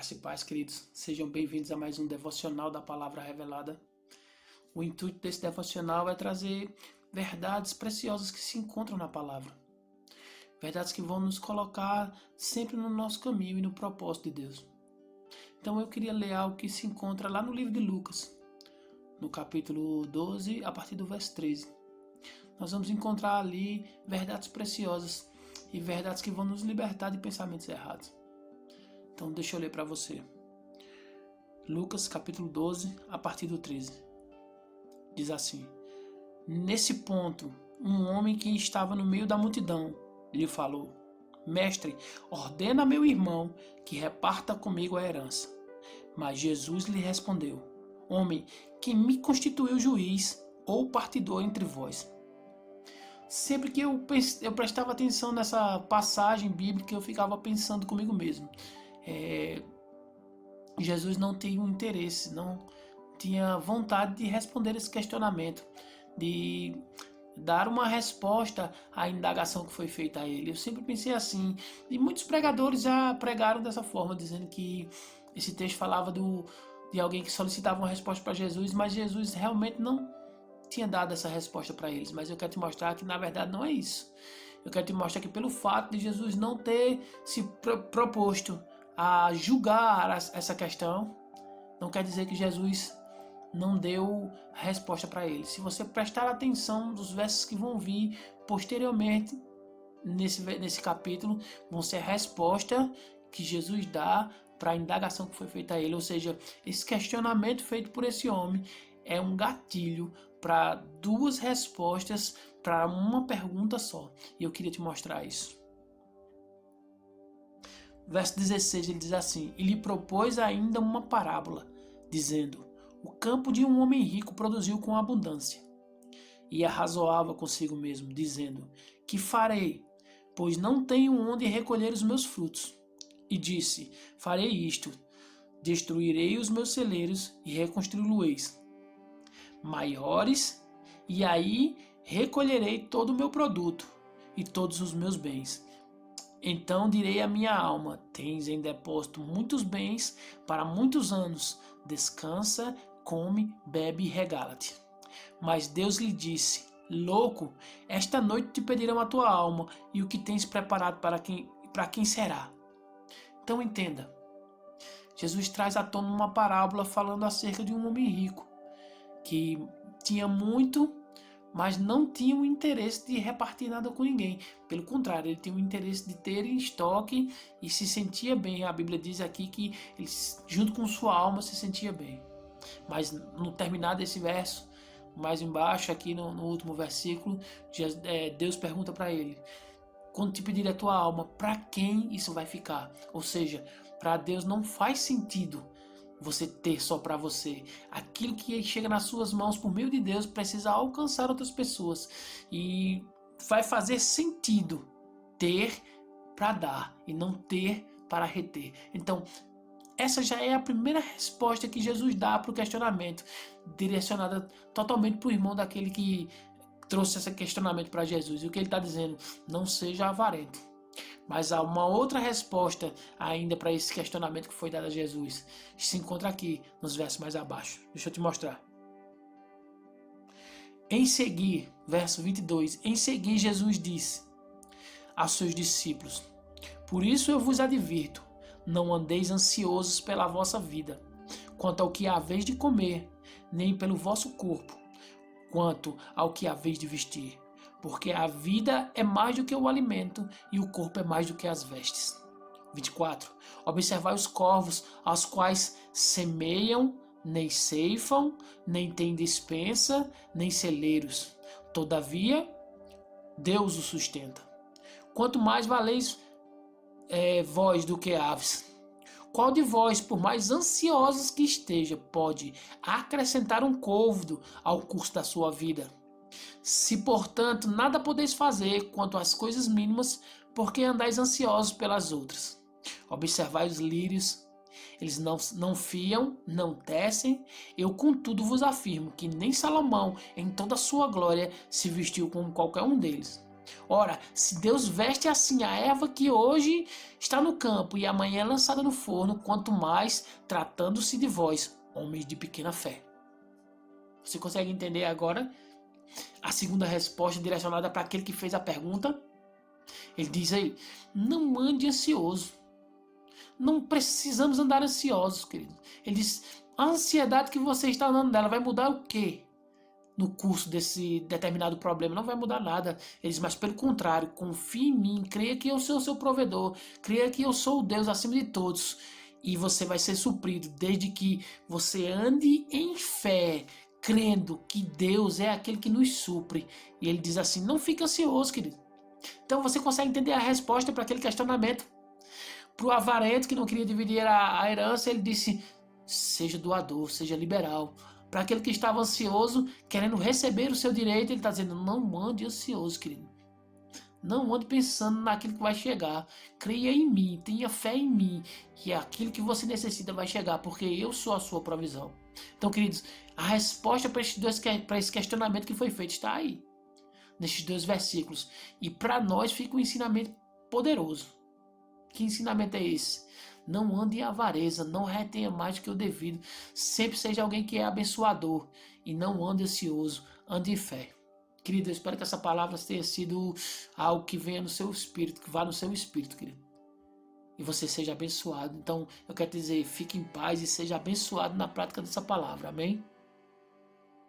Graça e paz, queridos. Sejam bem-vindos a mais um devocional da Palavra Revelada. O intuito desse devocional é trazer verdades preciosas que se encontram na Palavra. Verdades que vão nos colocar sempre no nosso caminho e no propósito de Deus. Então eu queria ler algo que se encontra lá no livro de Lucas, no capítulo 12, a partir do verso 13. Nós vamos encontrar ali verdades preciosas e verdades que vão nos libertar de pensamentos errados. Então deixa eu ler para você. Lucas capítulo 12, a partir do 13. Diz assim: Nesse ponto, um homem que estava no meio da multidão lhe falou: Mestre, ordena a meu irmão que reparta comigo a herança. Mas Jesus lhe respondeu: Homem, quem me constituiu juiz ou partidor entre vós? Sempre que eu prestava atenção nessa passagem bíblica, eu ficava pensando comigo mesmo. Jesus não tinha um interesse, não tinha vontade de responder esse questionamento, de dar uma resposta à indagação que foi feita a ele. Eu sempre pensei assim, e muitos pregadores já pregaram dessa forma, dizendo que esse texto falava de alguém que solicitava uma resposta para Jesus, mas Jesus realmente não tinha dado essa resposta para eles. Mas eu quero te mostrar que na verdade não é isso. Eu quero te mostrar que pelo fato de Jesus não ter se proposto a julgar essa questão, não quer dizer que Jesus não deu resposta para ele. Se você prestar atenção nos versos que vão vir posteriormente nesse capítulo, vão ser a resposta que Jesus dá para a indagação que foi feita a ele. Ou seja, esse questionamento feito por esse homem é um gatilho para duas respostas para uma pergunta só. E eu queria te mostrar isso. Verso 16, ele diz assim: E lhe propôs ainda uma parábola, dizendo: O campo de um homem rico produziu com abundância. E arrazoava consigo mesmo, dizendo: Que farei, pois não tenho onde recolher os meus frutos. E disse: Farei isto, destruirei os meus celeiros e reconstruí-los maiores, e aí recolherei todo o meu produto e todos os meus bens. Então direi à minha alma: Tens em depósito muitos bens para muitos anos. Descansa, come, bebe e regala-te. Mas Deus lhe disse: Louco, esta noite te pedirão a tua alma, e o que tens preparado para quem será? Então entenda. Jesus traz à tona uma parábola falando acerca de um homem rico que tinha muito, mas não tinha o interesse de repartir nada com ninguém. Pelo contrário, ele tinha o interesse de ter em estoque e se sentia bem. A Bíblia diz aqui que ele, junto com sua alma, se sentia bem. Mas no terminar desse verso, mais embaixo, aqui no último versículo, Deus pergunta para ele: quando te pedir a tua alma, para quem isso vai ficar? Ou seja, para Deus não faz sentido você ter só para você. Aquilo que chega nas suas mãos por meio de Deus precisa alcançar outras pessoas. E vai fazer sentido ter para dar e não ter para reter. Então, essa já é a primeira resposta que Jesus dá para o questionamento, direcionada totalmente para o irmão daquele que trouxe esse questionamento para Jesus. E o que ele está dizendo? Não seja avarento. Mas há uma outra resposta ainda para esse questionamento que foi dado a Jesus. Se encontra aqui nos versos mais abaixo. Deixa eu te mostrar. Em seguir, verso 22, em seguir Jesus disse aos seus discípulos: Por isso eu vos advirto, não andeis ansiosos pela vossa vida, quanto ao que haveis de comer, nem pelo vosso corpo, quanto ao que haveis de vestir. Porque a vida é mais do que o alimento e o corpo é mais do que as vestes. 24. Observai os corvos, aos quais semeiam, nem ceifam, nem têm despensa, nem celeiros. Todavia, Deus os sustenta. Quanto mais valeis vós do que aves? Qual de vós, por mais ansiosos que esteja, pode acrescentar um côvado ao curso da sua vida? Se, portanto, nada podeis fazer quanto às coisas mínimas, porque andais ansiosos pelas outras. Observai os lírios, eles não fiam, não tecem. Eu, contudo, vos afirmo que nem Salomão, em toda a sua glória, se vestiu como qualquer um deles. Ora, se Deus veste assim a erva que hoje está no campo e amanhã é lançada no forno, quanto mais tratando-se de vós, homens de pequena fé. Você consegue entender agora a segunda resposta direcionada para aquele que fez a pergunta? Ele diz aí: não ande ansioso. Não precisamos andar ansiosos, querido. Ele diz: a ansiedade que você está andando dela vai mudar o quê? No curso desse determinado problema, não vai mudar nada. Ele diz: mas pelo contrário, confie em mim, creia que eu sou o seu provedor, creia que eu sou o Deus acima de todos, e você vai ser suprido, desde que você ande em fé, crendo que Deus é aquele que nos supre. E ele diz assim: não fique ansioso, querido. Então você consegue entender a resposta para aquele questionamento. Para o avarento que não queria dividir a herança, ele disse: seja doador, seja liberal. Para aquele que estava ansioso, querendo receber o seu direito, ele está dizendo: não ande ansioso, querido. Não ande pensando naquilo que vai chegar. Creia em mim, tenha fé em mim, que aquilo que você necessita vai chegar, porque eu sou a sua provisão. Então, queridos, a resposta para esse questionamento que foi feito está aí, nestes 2 versículos. E para nós fica um ensinamento poderoso. Que ensinamento é esse? Não ande em avareza, não retenha mais do que o devido. Sempre seja alguém que é abençoador e não ande ansioso, ande em fé. Querido, eu espero que essa palavra tenha sido algo que venha no seu espírito, que vá no seu espírito, querido. E você seja abençoado. Então, eu quero dizer, fique em paz e seja abençoado na prática dessa palavra. Amém?